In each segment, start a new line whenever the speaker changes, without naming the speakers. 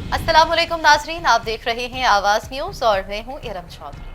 अस्सलाम वालेकुम नाजरीन, आप देख रहे हैं आवाज न्यूज और मैं हूं इरम चौधरी।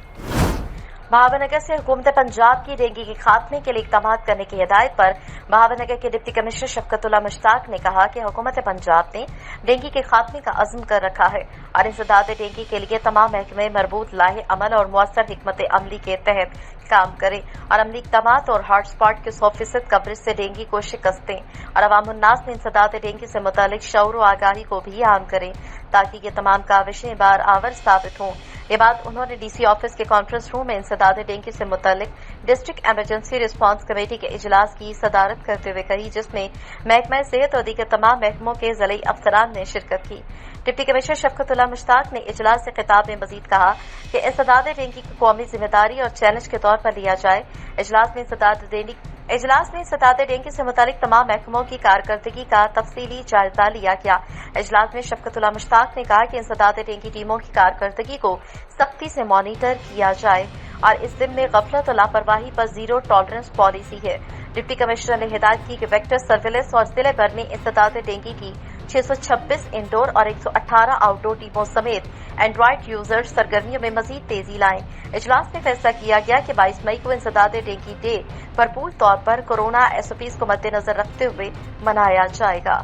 महानगर से हुकूमत पंजाब की डेंगू के खात्मे के लिए इक़दाम करने की हिदायत पर महानगर के डिप्टी कमिश्नर शफकतुल्ला मुश्ताक ने कहा कि हुकूमत पंजाब ने डेंगू के खात्मे का अज़्म कर रखा है और इंसदाद डेंगू के लिए तमाम महकमे मरबूत लाहे अमल और मुअस्सर हिकमत अमली के तहत काम करें और अमली इक़दामात और हॉट स्पॉट के 100% कवरेज से डेंगू को शिकस्त दें और अवामुन्नास में इंसदाद डेंगू से मुतालिक शऊर व आगाही को भी आम करें ताकि ये तमाम काविशें बार आवर साबित हों। ये बात उन्होंने डीसी ऑफिस के कॉन्फ्रेंस रूम में इंसदाद डेंगू से मुतालिक डिस्ट्रिक्ट एमरजेंसी रिस्पांस कमेटी के इजलास की सदारत करते हुए कही, जिसमें महकमा सेहत और दीगर तमाम महकमों के ज़िली अफसरान ने शिरकत की। डिप्टी कमिश्नर शफकतुल्ला मुश्ताक ने इजलास से खिताब में मजीद कहा कि इंसदाद डेंगू को कौमी जिम्मेदारी और चैलेंज के तौर पर लिया जाए। इजलास में इंसदाद डेंगू से मुतालिक तमाम महकमों की कारकर्दगी का तफसीली जायजा लिया गया। इजलास में शफकतुल्ला मुश्ताक ने कहा कि इंसदाद डेंगू टीमों की कारकर्दगी को सख्ती से मॉनिटर किया जाए और इस दिन में गफलत और लापरवाही पर जीरो टॉलरेंस पॉलिसी है। डिप्टी कमिश्नर ने हिदायत की कि वेक्टर सर्विलेंस और जिले भर में इंसदाद डेंगू की 626 इंडोर और 118 आउटडोर टीमों समेत एंड्रॉइड यूजर सरगर्मियों में मजीद तेजी लाएं। इजलास में फैसला किया गया कि 22 मई को इंसदाद डेंगू डे भरपूर तौर पर कोरोना SOPs को मद्देनजर रखते हुए मनाया जाएगा।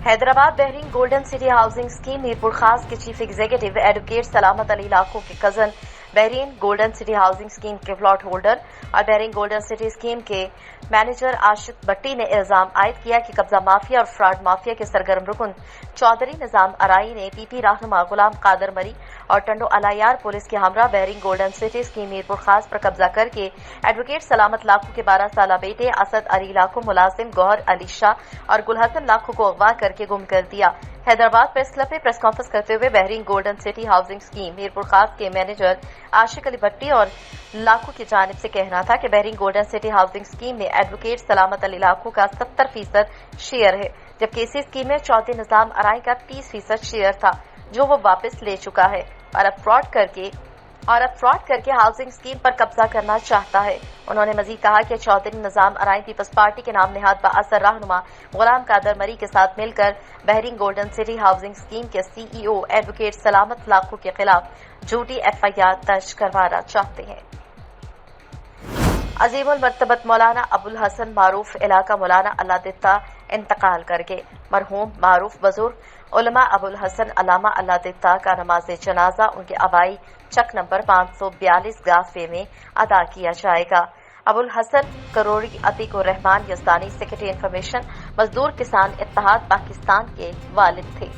Hyderabad Bahrain golden city housing scheme Mirpur खास के चीफ एग्जीक्यूटिव एडवोकेट सलामत अली लाखों के cousin Bahrain golden city housing scheme के प्लॉट होल्डर और बहरीन गोल्डन सिटी स्कीम के मैनेजर आशिक भट्टी ने इल्जाम आयद किया कि कब्जा माफिया और फ्रॉड माफिया के सरगर्म रुकन चौधरी निजाम अराई ने PP रहनुमा गुलाम कादर मरी और टंडो अलायार पुलिस के हमरा Bahrain golden city scheme Mirpur खास पर कब्जा करके एडवोकेट सलामत लाखों के 12 साल बेटे असद अली लाखों, मुलाजिम गौहर अली शाह और गुलहसन लाखों को अगवा करके गुम कर दिया। हैदराबाद प्रेस क्लब में प्रेस कॉन्फ्रेंस करते हुए Bahrain golden city housing scheme Mirpur खास के मैनेजर आशिक अली भट्टी और लाखों की जानिब से कहना था कि Bahrain golden city housing scheme में एडवोकेट सलामत अली लाखों का 70% शेयर है, जबकि इसी स्कीम में चौधरी निजाम अराई का 30% शेयर था जो वो वापस ले चुका है और अब फ्रॉड करके हाउसिंग स्कीम पर कब्जा करना चाहता है। उन्होंने मजीद कहा कि चौधरी निजाम अराई पीपल्स पार्टी के नाम नेहाद बाअसर रहनुमा गुलाम कादर मरी के साथ मिलकर Bahrain golden city housing scheme के CEO एडवोकेट सलामत लाखों के खिलाफ झूठी FIR दर्ज करवाना चाहते हैं। अजीमुल मर्तबत मौलाना अबुल हसन मारूफ इलाका मौलाना अल्लाह दित्ता इंतकाल कर गए। मरहूम मारूफ बुजुर्ग उलमा अबुल हसन अलामा अल्लाह दित्ता का नमाज जनाजा उनके आबाई चक नंबर 542 गाफे में अदा किया जाएगा। अबुल हसन करोड़ी अतीक उर रहमान यजदानी सेक्रेटरी इंफॉर्मेशन मजदूर किसान इत्तेहाद पाकिस्तान के वालिद थे।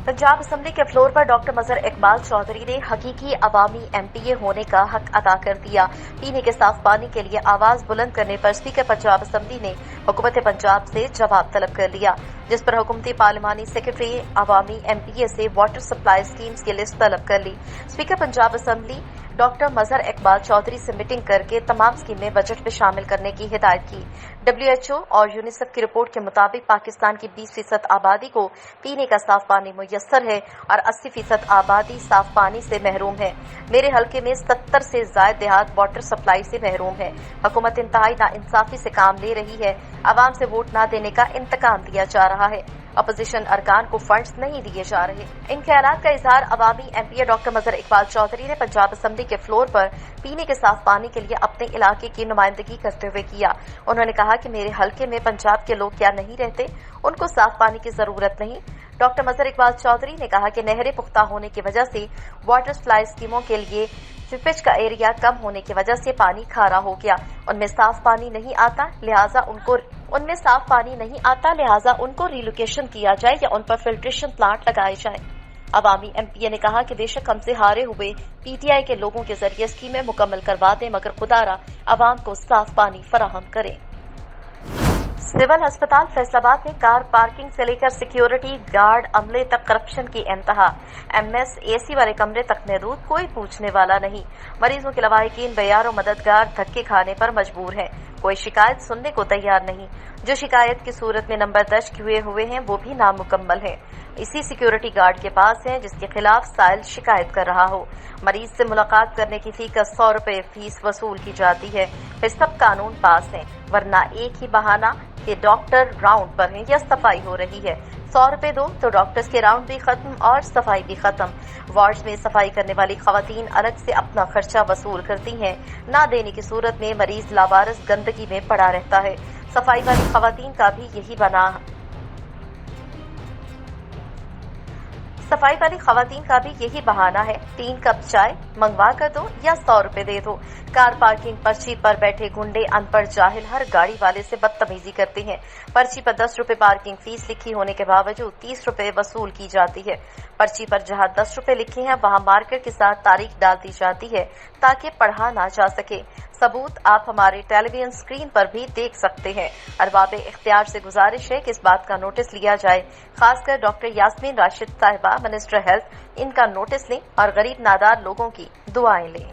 पंजाब असम्बली के फ्लोर पर डॉक्टर मजहर इकबाल चौधरी ने हकीकी अवामी MPA होने का हक अदा कर दिया। पीने के साफ पानी के लिए आवाज बुलंद करने पर स्पीकर पंजाब असम्बली ने हुकूमत पंजाब से जवाब तलब कर लिया, जिस पर हुकूमती पार्लिमानी सेक्रेटरी अवामी MPA से वाटर सप्लाई स्कीम्स की लिस्ट तलब कर ली। स्पीकर पंजाब असम्बली डॉक्टर मजहर इकबाल चौधरी से मीटिंग करके तमाम स्कीमें बजट में शामिल करने की हिदायत की। WHO और यूनिसेफ की रिपोर्ट के मुताबिक पाकिस्तान की 20% आबादी को पीने का साफ पानी मुयस्सर है और 80% आबादी साफ पानी से महरूम है। मेरे हलके में 70 से ज्यादा देहात वाटर सप्लाई से महरूम है। हुकूमत इंतहाई नाइंसाफी से काम ले रही है। आवाम से वोट न देने का इंतकाम दिया जा रहा है। अपोजिशन अरकान को फंड्स नहीं दिए जा रहे। इन ख्यालात का इजहार अवामी MPA डॉक्टर मजहर इकबाल चौधरी ने पंजाब असम्बली के फ्लोर पर पीने के साफ पानी के लिए अपने इलाके की नुमाइंदगी करते हुए किया। उन्होंने कहा कि मेरे हलके में पंजाब के लोग क्या नहीं रहते, उनको साफ पानी की जरूरत नहीं। डॉक्टर मजहर इकबाल चौधरी ने कहा कि नहरें पुख्ता होने की वजह से वाटर सप्लाई स्कीमों के लिए सीपेज का एरिया कम होने की वजह से पानी खारा हो गया। उनमें साफ पानी नहीं आता, लिहाजा उनको रिलोकेशन किया जाए या उन पर फिल्ट्रेशन प्लांट लगाए जाए। अवामी MPA ने कहा कि बेशक हमसे हारे हुए PTI के लोगों के जरिए स्कीमें मुकम्मल करवा दें, मगर खुदारा अवाम को साफ पानी फराहम करें। सिविल अस्पताल फैसलाबाद में कार पार्किंग से लेकर सिक्योरिटी गार्ड अमले तक करप्शन की इंतहा। MS AC वाले कमरे तक महदूद, कोई पूछने वाला नहीं। मरीजों के लवाहिकीन बेयार और मददगार धक्के खाने पर मजबूर है। कोई शिकायत सुनने को तैयार नहीं। जो शिकायत की सूरत में नंबर दर्ज किए हुए हैं वो भी नामुकम्मल है। इसी सिक्योरिटी गार्ड के पास है जिसके खिलाफ साइल शिकायत कर रहा हो। मरीज से मुलाकात करने की फी का 100 रुपए फीस वसूल की जाती है। फिर सब कानून पास है, वरना एक ही बहाना कि डॉक्टर राउंड पर हैं या सफाई हो रही है। 100 रुपए दो तो डॉक्टर्स के राउंड भी खत्म और सफाई भी खत्म। वार्ड्स में सफाई करने वाली खवातीन अलग से अपना खर्चा वसूल करती हैं। ना देने की सूरत में मरीज लावारिस गंदगी में पड़ा रहता है। सफाई वाली खवातीन का भी यही बहाना है, 3 कप चाय मंगवा कर दो या 100 रुपए दे दो। कार पार्किंग पर्ची पर बैठे गुंडे अनपढ़ जाहिल हर गाड़ी वाले से बदतमीजी करते हैं। पर्ची पर 10 रुपए पार्किंग फीस लिखी होने के बावजूद 30 रुपए वसूल की जाती है। पर्ची पर जहां 10 रुपए लिखे हैं वहां मार्कर के साथ तारीख डाल दी जाती है ताकि पढ़ा ना जा सके। सबूत आप हमारे टेलीविजन स्क्रीन पर भी देख सकते हैं। अरबाब इख्तियार से गुजारिश है कि इस बात का नोटिस लिया जाए, खासकर डॉक्टर यास्मीन राशिद साहिबा मिनिस्टर हेल्थ इनका नोटिस लें और गरीब नादार लोगों की दुआएं लें।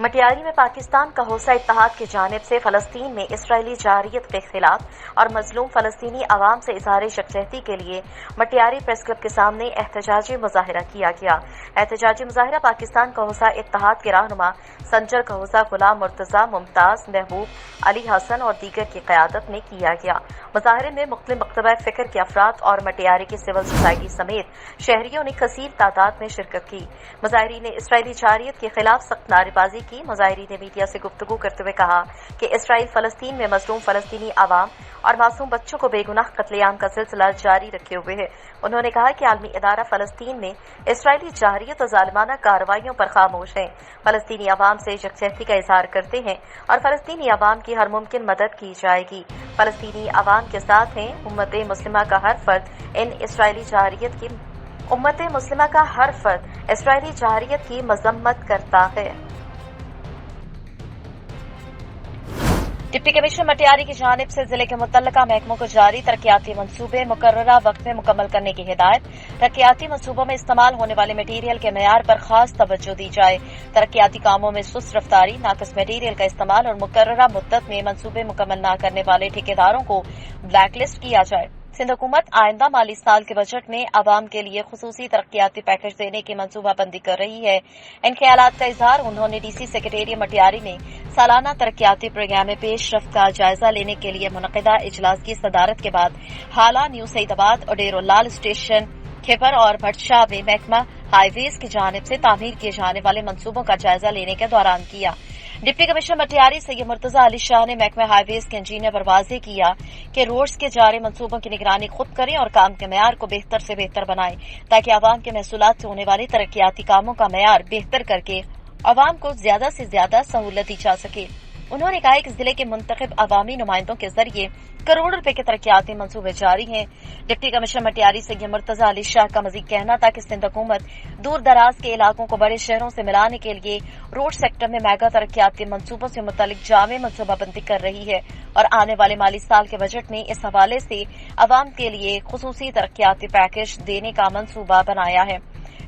मटियारी में पाकिस्तान का हौसला इत्तेहाद की जानिब से फलस्तीन में इसराइली जारियत के खिलाफ और मजलूम फलस्तीनी अवाम से इजहार यकजहती के लिए मटियारी प्रेस क्लब के सामने एहतजाजी मुजाहिरा किया गया। एहतजाजी मुजाहिरा पाकिस्तान का हौसला इत्तेहाद के रहनुमा संजर कहोसा, गुलाम मुर्तजा, मुमताज, महबूब, अली हसन और दीगर की क़यादत में किया गया। मुजाहिरे में मुख्तलिफ मकतबा फ़िक्र के अफराद और मटियारी की सिविल सोसाइटी समेत शहरियों ने कसीर तादाद में शिरकत की। मुजाहिरीन ने इसराइली जारियत के खिलाफ सख्त नारेबाजी की। मुजाहिरीन ने मीडिया से गुफ्तगू करते हुए कहा कि इसराइल फलस्तीन में मजलूम फलस्तीनी आवाम और मासूम बच्चों को बेगुनाह कत्लेआम का सिलसिला जारी रखे हुए है। उन्होंने कहा कि आलमी इदारा फलस्तीन में इसराइली जारियत और जालिमाना कार्रवाइयों पर खामोश है। फलस्तीनी अवाम से यकजहती का इजहार करते हैं और फलस्तीनी अवाम की हर मुमकिन मदद की जाएगी। फलस्तीनी अवाम के साथ हैं। उम्मत मुस्लिमा का हर फर्द इसराइली जारियत की मजम्मत करता है। डिप्टी कमिश्नर मटियारी की जानिब से जिले के मुतल्लका महकमों को जारी तरक्याती मंसूबे मुकर्ररा वक्त में मुकम्मल करने की हिदायत। तरक्याती मंसूबों में इस्तेमाल होने वाले मटीरियल के मयार पर खास तवज्जो दी जाए। तरक्याती कामों में सुस्त रफ्तारी, नाक़िस मटीरियल का इस्तेमाल और मुकर्ररा मुद्दत में मंसूबे मुकम्मल न करने वाले ठेकेदारों को ब्लैकलिस्ट किया जाए। सिंध हुकूमत आइंदा माली साल के बजट में आवाम के लिए खुसूसी तरक्याती पैकेज देने की मनसूबाबंदी कर रही है। इन ख्यालात का इजहार उन्होंने डीसी सेक्रेटेरिएट मटियारी में सालाना तरक्याती प्रोग्राम में पेशरफ्त का जायजा लेने के लिए मुनक़िदा इजलास की सदारत के बाद हाला, न्यू सईदाबाद, ओडेरोलाल स्टेशन, खिपर और भटशाह में महकमा हाईवेज की जानिब से तामीर किए जाने वाले मंसूबों का जायजा लेने के दौरान किया। डिप्टी कमिश्नर मटियारी सैयद मुर्तजा अली शाह ने महकमा हाईवेज के इंजीनियर पर वाज़ेह किया कि रोड्स के जारी मंसूबों की निगरानी खुद करें और काम के मयार को बेहतर से बेहतर बनाएं ताकि आवाम के महसूलात से होने वाले तरक्याती कामों का मयार बेहतर करके आवाम को ज्यादा से ज्यादा सहूलत दी जा सके। उन्होंने कहा कि जिले के मुंतखब अवामी नुमाइंदों के जरिए करोड़ रुपए के तरक्याती मंसूबे जारी हैं। डिप्टी कमिश्नर मटियारी सैयद मुर्तजा अली शाह का मजीद कहना था कि सिंध हुकूमत दूर दराज के इलाकों को बड़े शहरों से मिलाने के लिए रोड सेक्टर में मेगा तरक्याती मंसूबों से मुतल्लिक जामे मनसूबाबंदी कर रही है और आने वाले माली साल के बजट में इस हवाले से अवाम के लिए खुसूसी तरक्याती पैकेज देने का मंसूबा बनाया है।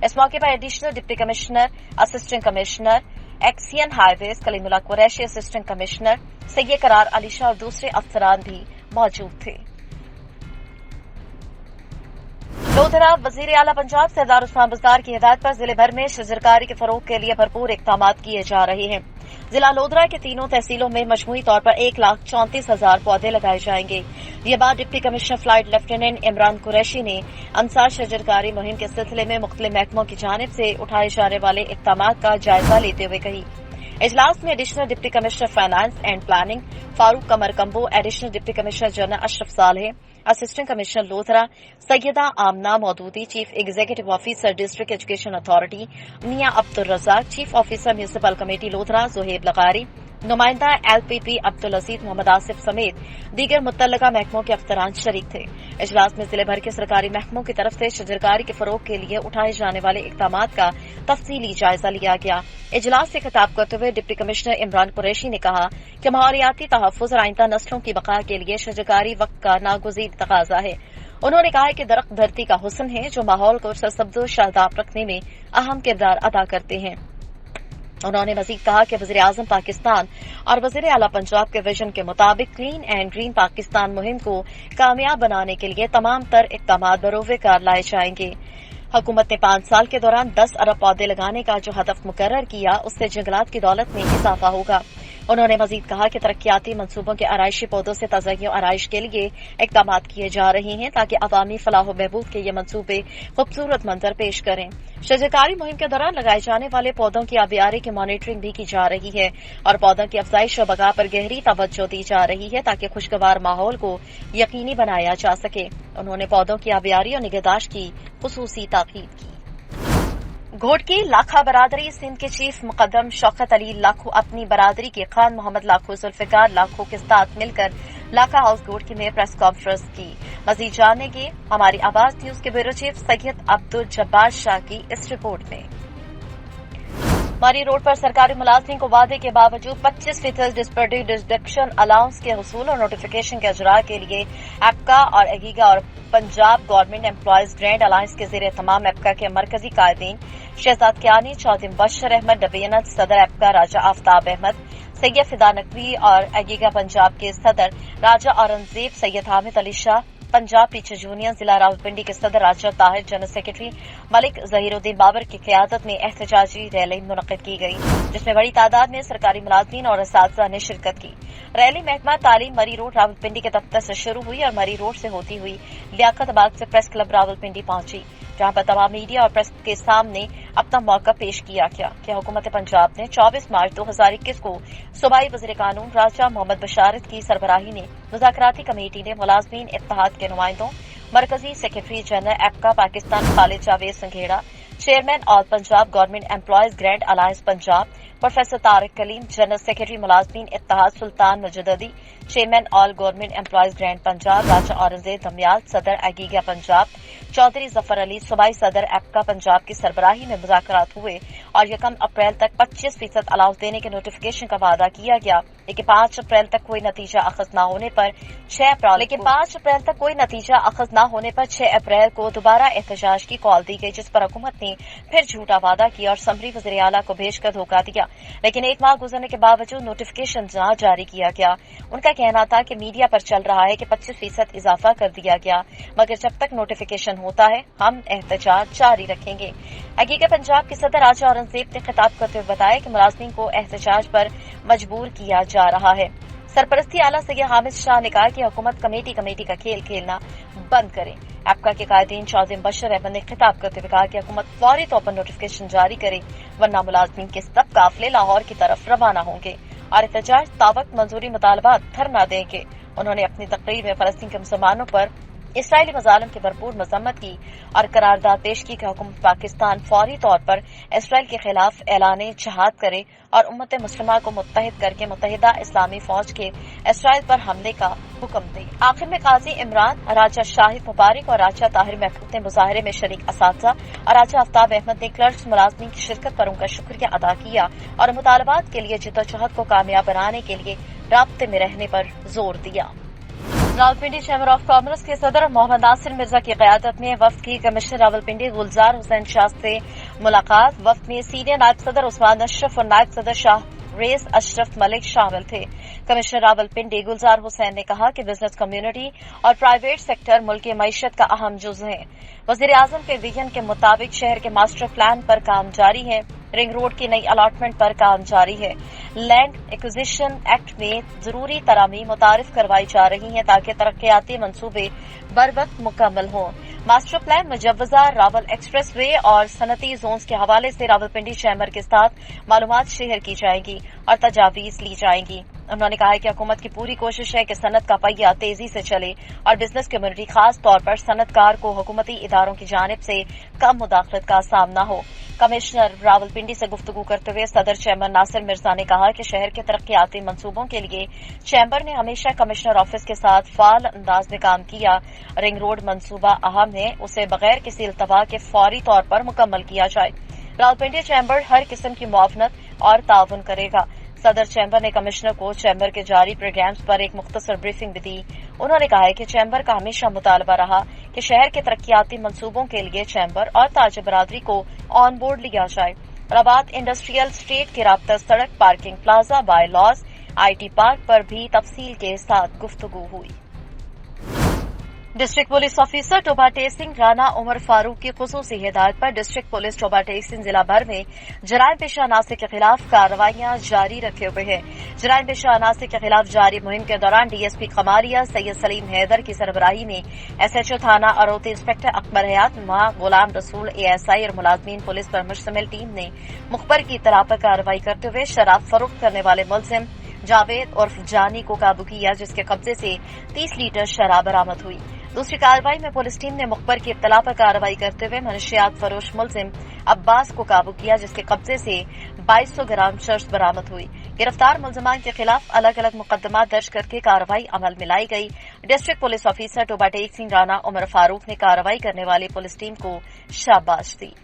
इस मौके पर additional deputy commissioner, assistant commissioner, XEN highways Kalimullah Qureshi, assistant commissioner Syed Karar Ali Shah और दूसरे अफसरान भी मौजूद थे। लोधरा वजीर आला पंजाब सरदार उस्मान बुज़दार की हिदायत पर जिले भर में शजरकारी के फरोग के लिए भरपूर इक़दाम किए जा रहे हैं। जिला लोधरा के तीनों तहसीलों में मजमूई तौर पर 1,34,000 पौधे लगाए जाएंगे। ये बात deputy commissioner flight lieutenant Imran Qureshi ने अंसार शजरकारी मुहिम के सिलसिले में मुख्तलिफ महकमों की जानिब से उठाए जाने वाले इक़दाम का जायजा लेते हुए कही। इजलास में additional deputy commissioner finance and planning Farooq Qamar Kambo, additional deputy commissioner general Ashraf Saleh, assistant commissioner Lodhran Syeda Amna Maududi, chief executive officer district education authority Mian Abdul Razzaq, chief officer municipal committee Lodhran Zohaib लगारी, नुमाइंदा LPP अब्दुल अजीज मोहम्मद आसिफ समेत दीगर मुतल्लका महकमों के अफसरान शरीक थे। इजलास में जिले भर के सरकारी महकमों की तरफ से शजरकारी के फरोग के लिए उठाए जाने वाले इक़दाम का तफसीली जायजा लिया गया। इजलास से खिताब करते हुए डिप्टी कमिश्नर इमरान कुरैशी ने कहा कि माहौलियाती तहफ़्फ़ुज़ और आइंदा नस्लों की बका के लिए शजरकारी वक्त का नागुज़ीर तकाज़ा है। उन्होंने कहा कि दरख्त धरती का हुस्न है जो माहौल को सरसब्ज़ शादाब रखने में अहम किरदार अदा करते हैं। उन्होंने मजीद कहा कि वज़ीर आज़म पाकिस्तान और वज़ीर आला पंजाब के विजन के मुताबिक क्लीन एंड ग्रीन पाकिस्तान मुहिम को कामयाब बनाने के लिए तमाम तर इक़दाम बरोज़गार लाए जाएंगे। हुकूमत ने 5 साल के दौरान 10 अरब पौधे लगाने का जो हदफ मुकर्रर किया उससे जंगलात की दौलत में इजाफा होगा। उन्होंने मजीद कहा कि तरक्याती मंसूबों के आराइशी पौधों से तज़य्युन आराइश के लिए इकदाम किए जा रहे हैं ताकि अवामी फलाह बहबूद के ये मंसूबे खूबसूरत मंजर पेश करें। शजरकारी मुहिम के दौरान लगाए जाने वाले पौधों की आबियारी की मॉनिटरिंग भी की जा रही है और पौधों की अफजाइश और बगा पर गहरी तवज्जो दी जा रही है ताकि खुशगवार माहौल को यकीनी बनाया जा सके। उन्होंने पौधों की आबियारी और निगहदाश्त की खुसूसी ताकीद की। घोट की लाखा बरादरी सिंध के चीफ मुकद्दम शौकत अली लाखो अपनी बरादरी के खान मोहम्मद लाखो जुल्फिकार लाखो के साथ मिलकर लाखा हाउस घोटकी में प्रेस कॉन्फ्रेंस की। मजीद जानेंगे हमारी आवाज न्यूज के ब्यूरो चीफ सैयद अब्दुल जब्बार शाह की इस रिपोर्ट में। मरी रोड पर सरकारी मुलाजिम को वादे के बावजूद 25% डिस्पर्टी डिडक्शन अलाउंस के हसूल और नोटिफिकेशन के अजरा के लिए एप्का और एगीगा और Punjab government employees grand alliance के ज़ेरे तमाम एप्का के मरकजी कायदीन शहजाद कियानी, चौधरी मुबशर अहमद, डबीनत सदर एप्का राजा आफ्ताब अहमद, सैयद फिदा नकवी और एगीगा पंजाब के सदर राजा औरंगजेब, सैयद हामिद अली शाह, पंजाब टीचर्स यूनियन जिला रावलपिंडी के सदर राजा ताहिर, जनरल सेक्रेटरी मलिक जहीरुद्दीन बाबर की क़यादत में एहतजाजी रैली मुनक़िद की गई जिसमें बड़ी तादाद में सरकारी मुलाज़मीन और असातिज़ा ने शिरकत की। रैली महकमा तालीम मरी रोड रावलपिंडी के दफ्तर से शुरू हुई और मरी रोड से होती हुई लियाकताबाद से प्रेस क्लब रावलपिंडी पहुंची, जहां पर तमाम मीडिया और प्रेस के सामने अपना मौका पेश किया गया कि हुकूमत पंजाब ने 24 मार्च 2021 को सूबाई वज़ीर कानून राजा मोहम्मद बशारत की सरबराही में मुज़ाकराती कमेटी ने मुलाज़मीन इत्तेहाद के नुमाइंदों, मरकजी secretary general APCA Pakistan Khalid Javed Sanghera, chairman all Punjab government employees grand alliance Punjab professor Tariq Kaleem, general secretary मुलाज़मीन इत्तेहाद Sultan Mujaddidi, chairman all government employees grand Punjab Raja Aurangzeb Damial, सदर एगीगा पंजाब चौधरी जफर अली, सूबाई सदर एप्का पंजाब की सरबराही में मुज़ाकरात हुए और 1 अप्रैल तक 25% अलाउंस देने के नोटिफिकेशन का वादा किया गया, लेकिन 5 अप्रैल तक कोई नतीजा अखज़ न होने पर 6 अप्रैल को दोबारा एहतजाज की कॉल दी गई, जिस पर हुकूमत ने फिर झूठा वादा किया और समरी वज़ीर आला को भेजकर धोखा दिया, लेकिन 1 माह गुजरने के बावजूद नोटिफिकेशन न जारी किया गया। उनका कहना था कि मीडिया पर चल रहा है कि 25% इजाफा कर दिया गया, मगर जब तक नोटिफिकेशन होता है हम एहतजाज जारी रखेंगे। एगीगा पंजाब के सदर राजा औरंगजेब ने खिताब करते हुए बताया कि मुलाज़मीन को एहतजाज पर मजबूर किया जा रहा है। सरपरस्ती आला सैयद हामिद शाह ने कहा कि हुकूमत कमेटी का खेल खेलना बंद करे। एप्का के कायदीन चौधरी मुबशर अहमद ने खिताब करते हुए कहा कि हुकूमत फौरी तौर पर नोटिफिकेशन जारी करे, वरना मुलाज़मीन के सब काफिले लाहौर की तरफ रवाना होंगे और एहतजाज तावक्त मंजूरी मुतालबात धरना देंगे। उन्होंने अपनी तकरीर में फलस्तीन के मुसलमानों पर इसराइली मज़ालिम की भरपूर मजम्मत की और करारदाद पेश की कि हुकूमत पाकिस्तान फौरी तौर पर इसराइल के खिलाफ ऐलाने जहाद करे और उम्मत मुस्लिमा को मुत्तहिद करके मुत्तहिदा इस्लामी फौज के इसराइल पर हमले का हुक्म दे। आखिर में काजी इमरान, राजा शाहिद मुबारक और राजा ताहिर महफूज ने मुजाहरे में शरीक असातिज़ा और राजा आफ्ताब अहमद ने क्लर्क्स मुलाज़मीन की शिरकत पर उनका शुक्रिया अदा किया और मुतालबात के लिए जिद्दोजहद को कामयाब बनाने के लिए राब्ते में रहने पर जोर दिया। रावलपिंडी चैम्बर ऑफ कॉमर्स के सदर मोहम्मद नासिर मिर्जा की क़यादत में वफ्द की कमिश्नर रावलपिंडी गुलजार हुसैन शाह से मुलाकात। वफ्द में सीनियर नायब सदर उस्मान अशरफ और नायब सदर शाह रेस अशरफ मलिक शामिल थे। कमिश्नर रावलपिंडी गुलजार हुसैन ने कहा कि बिजनेस कम्युनिटी और प्राइवेट सेक्टर मुल्क की मईशत का अहम जुज़ है। वज़ीर आज़म के विजन के मुताबिक शहर के मास्टर प्लान पर काम जारी है, रिंग रोड की नई अलॉटमेंट पर काम जारी है, लैंड एक्विजिशन एक्ट में जरूरी तरामीम मुतारिफ करवाई जा रही हैं ताकि तरक्याती मंसूबे बरवक्त मुकम्मल हों। मास्टर प्लान मुजव्वजा रावल एक्सप्रेस वे और सनती जोन्स के हवाले से रावलपिंडी चैम्बर के साथ मालूमात शेयर की जाएगी और तजावीज ली जाएंगी। उन्होंने कहा कि हुकूमत की पूरी कोशिश है कि सनत का पहिया तेजी से चले और बिजनेस कम्युनिटी खास तौर पर सनतकार को हुकूमती इदारों की जानिब से कम मुदाखलत का सामना हो। कमिश्नर रावलपिंडी से गुफ्तगू करते हुए सदर चैम्बर नासिर मिर्जा ने कहा कि शहर के तरक्याती मंसूबों के लिए चैम्बर ने हमेशा कमिश्नर ऑफिस के साथ फाल अंदाज में काम किया। रिंग रोड मंसूबा अहम है, उसे बगैर किसी इल्तवा के फौरी तौर पर मुकम्मल किया जाए। रावलपिंडी चैम्बर हर किस्म की मुआवनत और ताउन करेगा। सदर चैम्बर ने कमिश्नर को चैम्बर के जारी प्रोग्राम्स पर एक मुख्तसर ब्रीफिंग भी दी। उन्होंने कहा है कि चैम्बर का हमेशा मुतालबा रहा कि शहर के तरक्याती मंसूबों के लिए चैम्बर और ताज बरादरी को ऑन बोर्ड लिया जाए। रबात इंडस्ट्रियल स्टेट के राब्ता सड़क, parking plaza, bylaws, IT park पर भी तफसील के साथ गुफ्तगू हुई। District police officer Toba Tek Singh Rana Umar Farooq की खुसूसी हिदायत पर डिस्ट्रिक्ट पुलिस टोबा टेसिंग जिला भर में जराइम पेशा अनासर के खिलाफ कार्रवाइयां जारी रखे हुए हैं। जराइम पेशा अनासर के खिलाफ जारी मुहिम के दौरान डीएसपी कमालिया सैयद सलीम हैदर की सरबराही में एसएचओ थाना अरोती इंस्पेक्टर अकबर हयात मां गुलाम रसूल एएसआई और मुलाजमीन पुलिस पर मुश्तमिल टीम ने मुखबर की इत्तला पर कार्रवाई करते हुए शराब फरोख्त करने वाले मुलजिम जावेद उर्फ जानी को काबू किया, जिसके कब्जे से 30 लीटर शराब बरामद हुई। दूसरी कार्रवाई में पुलिस टीम ने मुखबर की इत्तला पर कार्रवाई करते हुए मनशियात फरोश मुलजिम अब्बास को काबू किया, जिसके कब्जे से 2200 ग्राम चर्च बरामद हुई। गिरफ्तार मुलजमान के खिलाफ अलग अलग मुकदमा दर्ज करके कार्रवाई अमल में लाई गई। District police officer Toba Tek Singh Rana Umar Farooq ने कार्रवाई करने वाली पुलिस टीम को शाबाश दी।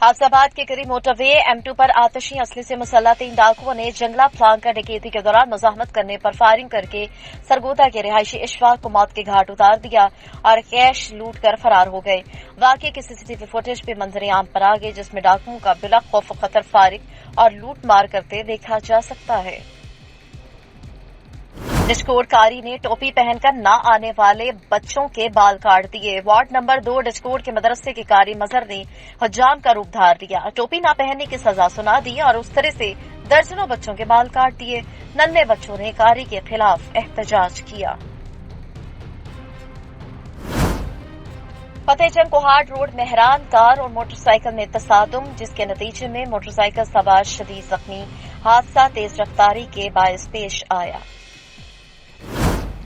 हाफजाबाद के करीब मोटरवे M2 पर आतिशी असले से मुसल्लह 3 डाकुओं ने जंगला प्लान कर डकैती के दौरान मुजाहमत करने पर फायरिंग करके सरगोदा के रिहायशी इशफाक को मौत के घाट उतार दिया और कैश लूट कर फरार हो गए। वाकये की सीसीटीवी फुटेज भी मंजर आम पर आ गई, जिसमें डाकुओं का बिला खौफ खतर फारिग और लूट मार करते देखा जा सकता है। डिस्कोड कारी ने टोपी पहनकर न आने वाले बच्चों के बाल काट दिए। वार्ड नंबर 2 डिस्कोड के मदरसे के कारी मजहर ने हुज्जाम का रूप धार दिया, टोपी न पहनने की सजा सुना दी और उस तरह से दर्जनों बच्चों के बाल काट दिए। नन्हे बच्चों ने कारी के खिलाफ एहतजाज किया। फतेहजंग कोहाट रोड मेहरान कार और मोटरसाइकिल में तसादुम, जिसके नतीजे में मोटरसाइकिल सवार शदीद जख्मी। हादसा तेज रफ्तारी के बायस पेश आया।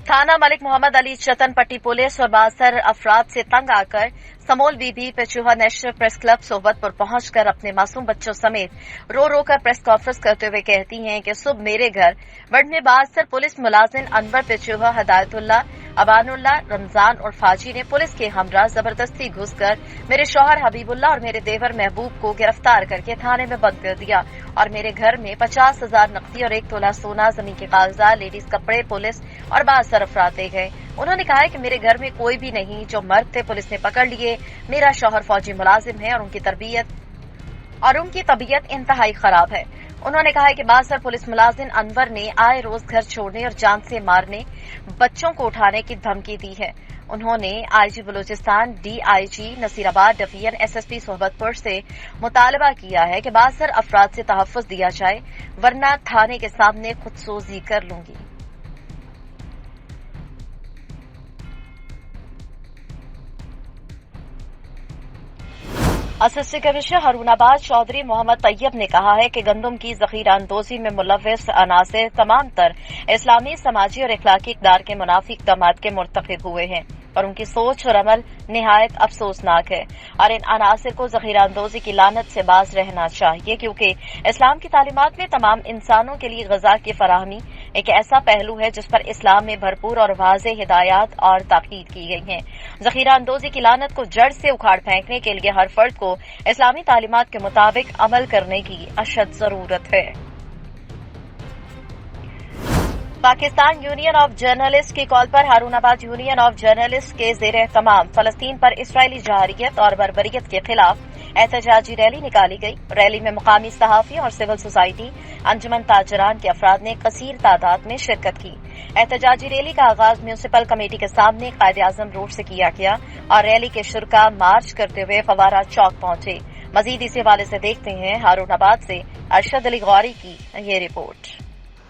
थाना मलिक मोहम्मद अली चतन पट्टी पुलिस और बासर अफराद से तंग आकर समोल बीबी पेचुहा नेशनल प्रेस क्लब सोहबतपुर पहुंचकर अपने मासूम बच्चों समेत रो रो कर प्रेस कॉन्फ्रेंस करते हुए कहती हैं कि सुबह मेरे घर वर्ड में बासर पुलिस मुलाजिम अनवर पेचुहा, हदायतुल्लाह, अबानुल्लाह, रमजान और फाजी ने पुलिस के हमरा जबरदस्ती घुसकर मेरे शौहर हबीबुल्लाह और मेरे देवर महबूब को गिरफ्तार करके थाने में बंद कर दिया और मेरे घर में 50,000 नकदी और 1 तोला सोना, जमीन के कागजात, लेडीज कपड़े, पुलिस और बासर अफराद दे गए। उन्होंने कहा है कि मेरे घर में कोई भी नहीं, जो मर्द थे पुलिस ने पकड़ लिए। मेरा शौहर फौजी मुलाजिम है और उनकी तबीयत इंतहाई खराब है। उन्होंने कहा है कि बासर पुलिस मुलाजिम अनवर ने आए रोज घर छोड़ने और जान से मारने, बच्चों को उठाने की धमकी दी है। उन्होंने IG Balochistan, DIG Naseerabad division, SSP Sohbatpur से मुतालबा किया है कि बासर अफराद से तहफ्फुज दिया जाए, वरना थाने के सामने खुदसोजी कर लूंगी। असिस्टेंट कमिश्नर हरूनाबाद चौधरी मोहम्मद तैयब ने कहा है कि गंदम की जखीरा अंदोजी में मुलव्वस अनासिर तमाम तर इस्लामी, समाजी और इखलाकी इक़दार के मुनाफी इक़दाम के मुर्तकिब हुए हैं और उनकी सोच और अमल निहायत अफसोसनाक है और इन अनासिर को जखीरा अंदोजी की लानत से बाज रहना चाहिए, क्योंकि इस्लाम की तालीमात में तमाम इंसानों के लिए ग़िज़ा की फराहमी एक ऐसा पहलू है जिस पर इस्लाम में भरपूर और वाज़ेह हिदायत और ताकीद की गई हैं। जखीरा अंदोजी की लानत को जड़ से उखाड़ फेंकने के लिए हर फर्द को इस्लामी तालीमात के मुताबिक अमल करने की अशद जरूरत है। पाकिस्तान यूनियन ऑफ जर्नलिस्ट की कॉल पर हारूनाबाद यूनियन ऑफ जर्नलिस्ट के ज़ेर तमाम फलस्तीन पर इसराइली जहारियत और बर्बरियत के खिलाफ एहतजाजी रैली निकाली गई। रैली में मुकामी सहाफ़ी और सिविल सोसाइटी, अंजुमन ताजरान के अफराद ने कसीर तादाद में शिरकत की। एहतजाजी रैली का आगाज म्यूनिसिपल कमेटी के सामने कायदे आजम रोड से किया गया और रैली के शुरका मार्च करते हुए फवारा चौक पहुंचे। मजीद इस हवाले से देखते हैं हारूनाबाद से अरशद अली गौरी की ये रिपोर्ट।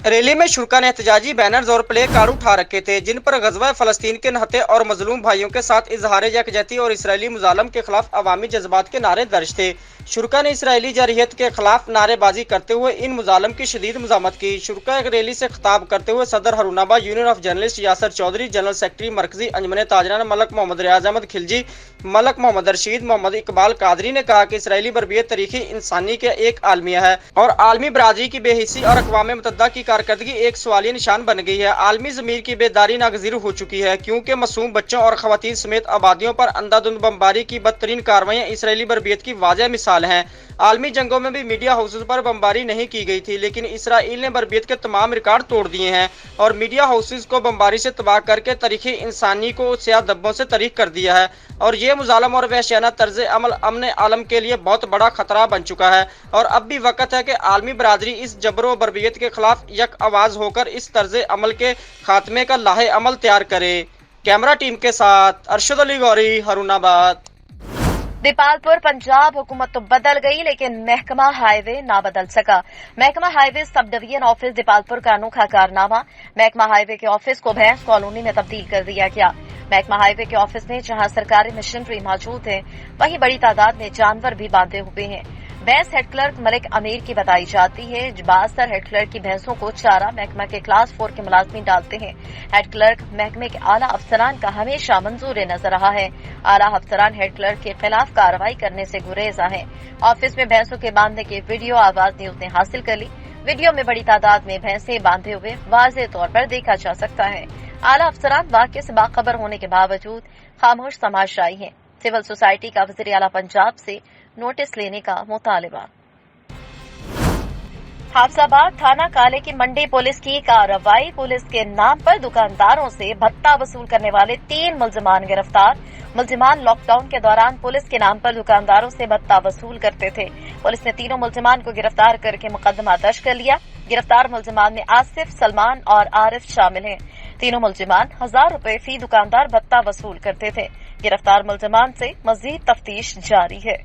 रैली में शुरका ने एहतजाजी बैनर्स और प्ले कार्ड उठा रखे थे, जिन पर ग़ज़वा फ़लस्तीन के नहते और मजलूम भाइयों के साथ इजहार यकजहती और इसराइली मुजालम के खिलाफ अवामी जज्बात के नारे दर्ज थे। शुरका ने इसराइली जारहियत के खिलाफ नारेबाजी करते हुए इन मुजालम की शदीद मज़ामत की। शुरका एक रैली से खिताब करते हुए सदर Haroonabad union of journalist Yasir Chaudhry, general secretary मरकजी अंजुमन ताजरान मलक मोहम्मद रियाज अहमद खिलजी, मलक मोहम्मद रशीद, मोहम्मद इकबाल कादरी ने कहा कि इसराइली बर्बियत तारीखी इंसानी के एक आलमिया है और आलमी बरादरी की बेहिसी और अक़वाम मुत्तहिदा की कारकर्दगी एक सवालिया निशान बन गई है। आलमी ज़मीर की बेदारी नागज़ीर हो चुकी है, क्योंकि मासूम बच्चों और ख़वातीन समेत आबादियों पर अंधाधुंध बमबारी की बदतरीन कार्रवाइयाँ इसराइली बर्बियत की वाज़ेह मिसाल हैं। आलमी जंगों में भी मीडिया हाउसेज पर बमबारी नहीं की गई थी, लेकिन इसराइल ने बर्बियत के तमाम रिकॉर्ड तोड़ दिए हैं और मीडिया हाउसेज को बमबारी से तबाह करके तारीख इंसानी को स्याह धब्बों से तरीक कर दिया है और ये मुजालम और वहशियाना तर्ज अमल अमन आलम के लिए बहुत बड़ा खतरा बन चुका है। और अब भी वक्त है कि आलमी बरादरी इस जबर व बर्बियत के खिलाफ एक आवाज होकर इस तर्ज अमल के खात्मे का लाहे अमल तैयार करे। कैमरा टीम के साथ अरशद अली गौरी, हरुणाबाद।
दीपालपुर पंजाब हुकूमत तो बदल गई, लेकिन महकमा हाईवे ना बदल सका। महकमा highway sub division office Dipalpur का अनोखा कारनामा। महकमा हाईवे के ऑफिस को भैंस कॉलोनी में तब्दील कर दिया गया। महकमा हाईवे के ऑफिस में जहां सरकारी मशीनरी मौजूद है, वहीं बड़ी तादाद में जानवर भी बांधे हुए हैं। भैंस हेड क्लर्क मलिक अमीर की बताई जाती है। बासर हेड क्लर्क की भैंसों को चारा महकमा के क्लास 4 के मुलाजमीन डालते हैं। हेड क्लर्क महकमे के आला अफसरान का हमेशा मंजूर नजर रहा है। आला अफसरान हेड क्लर्क के खिलाफ कार्रवाई करने से गुरेजा है। ऑफिस में भैंसों के बांधने की वीडियो आवाज न्यूज ने हासिल कर ली। वीडियो में बड़ी तादाद में भैंसे बांधे हुए वाज़ेह तौर पर देखा जा सकता है। आला अफसरान वाक़ये से बाखबर होने के बावजूद खामोश तमाशाई हैं। सिविल सोसाइटी का वज़ीर आला पंजाब से नोटिस लेने का मुतालिबा। हाफसाबाद थाना काले की मंडी पुलिस की कार्रवाई। पुलिस के नाम पर दुकानदारों से भत्ता वसूल करने वाले 3 मुल्जिमान गिरफ्तार। मुल्जिमान लॉकडाउन के दौरान पुलिस के नाम पर दुकानदारों से भत्ता वसूल करते थे। पुलिस ने तीनों मुल्जिमान को गिरफ्तार करके मुकदमा दर्ज कर लिया। गिरफ्तार मुल्जिमान में आसिफ, सलमान और आरिफ शामिल हैं। तीनों मुल्जिमान 1000 रुपए फी दुकानदार भत्ता वसूल करते थे। गिरफ्तार मुल्जिमान से मजीद तफ्तीश जारी है।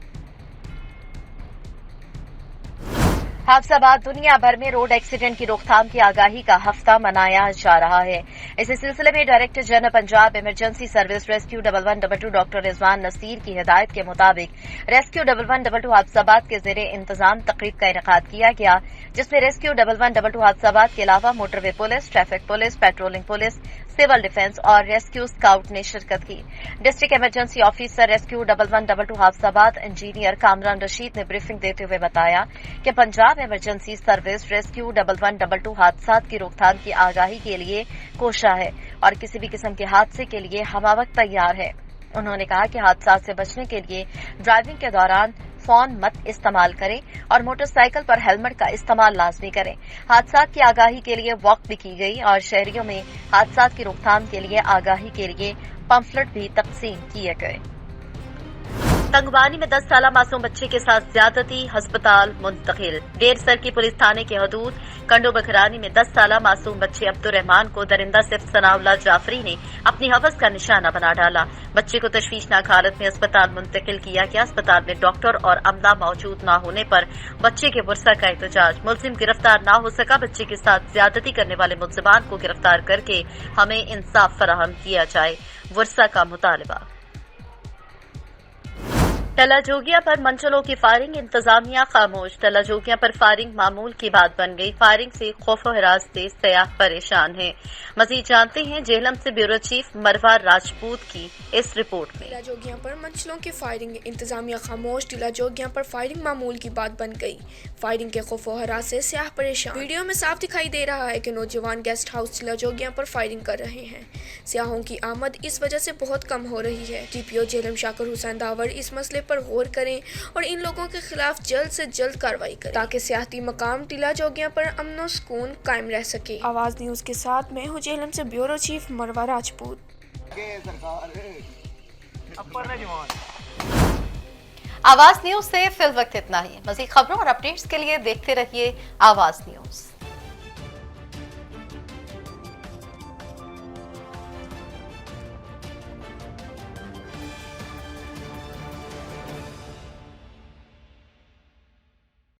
हाफसाबाद दुनिया भर में रोड एक्सीडेंट की रोकथाम की आगाही का हफ्ता मनाया जा रहा है। इसी सिलसिले में director general Punjab emergency service rescue 1122 doctor Rizwan Naseer की हिदायत के मुताबिक रेस्क्यू 1122 हाफसाबाद के जेरे इंतजाम तकरीब का इनेकाद किया गया, जिसमें रेस्क्यू 1122 हाफसाबाद के अलावा motorway police, traffic police, patrolling police, civil defence और रेस्क्यू स्काउट ने शिरकत की। District emergency officer rescue 1122 Hafizabad engineer Kamran Rashid ने ब्रीफिंग देते हुए बताया कि पंजाब इमरजेंसी सर्विस रेस्क्यू 1122 हादसात की रोकथाम की आगाही के लिए कोशा है और किसी भी किस्म के हादसे के लिए हमावक्त तैयार है। उन्होंने कहा कि हादसात से बचने के लिए ड्राइविंग के दौरान फोन मत इस्तेमाल करें और मोटरसाइकिल पर हेलमेट का इस्तेमाल लाजमी करें। हादसात की आगाही के लिए वॉक भी की गई और शहरियों में हादसात की रोकथाम के लिए आगाही के लिए पंफलेट भी तकसीम किए गए। तंगवानी में 10 साला मासूम बच्चे के साथ ज्यादती, अस्पताल मुंतकिल। डेरसर की पुलिस थाने के हदूद कंडो बखरानी में 10 साला मासूम बच्चे अब्दुर्रहमान को दरिंदा सिर्फ सनाउल्लाह जाफरी ने अपनी हवस का निशाना बना डाला। बच्चे को तशवीशनाक हालत में अस्पताल मुंतकिल किया गया। अस्पताल में डॉक्टर और अमला मौजूद न होने पर बच्चे के वर्सा का एहतजाज। मुल्जिम गिरफ्तार न हो सका। बच्चे के साथ ज्यादती करने वाले मुल्जिमान को गिरफ्तार करके हमें इंसाफ फराहम किया जाए, वर्सा का मुतालबा। टला जोगिया पर मंचलों की फायरिंग, इंतजामिया खामोश। टला जोगिया पर फायरिंग मामूल की बात बन गई। फायरिंग से खौफ और हिरास से सयाह परेशान है। मजीद जानते हैं जेहलम से ब्यूरो चीफ मरवा राजपूत की इस रिपोर्ट में।
टिला जोगिया पर मंचलों की फायरिंग, इंतजामिया खामोश। टिला जोगिया पर फायरिंग मामूल की बात बन गई। फायरिंग के खौफ और हिरास से सयाह परेशान। वीडियो में साफ दिखाई दे रहा है कि नौजवान गेस्ट हाउस टिला जोगिया पर फायरिंग कर रहे हैं। सियाहों की आमद इस वजह से बहुत कम हो रही है। DPO जेहलम शाकिर हुसैन दावर इस मसले पर गौर करें और इन लोगों के खिलाफ जल्द से जल्द कार्रवाई करें ताकि सियाहती मकाम टिला जोगिया पर अमन और सुकून कायम रह सके। आवाज न्यूज के साथ मैं हूं जेहलम से ब्यूरो चीफ मरवा राजपूत।
आवाज न्यूज से फिल वक्त इतना ही। मज़ीद खबरों और अपडेट्स के लिए देखते रहिए आवाज न्यूज।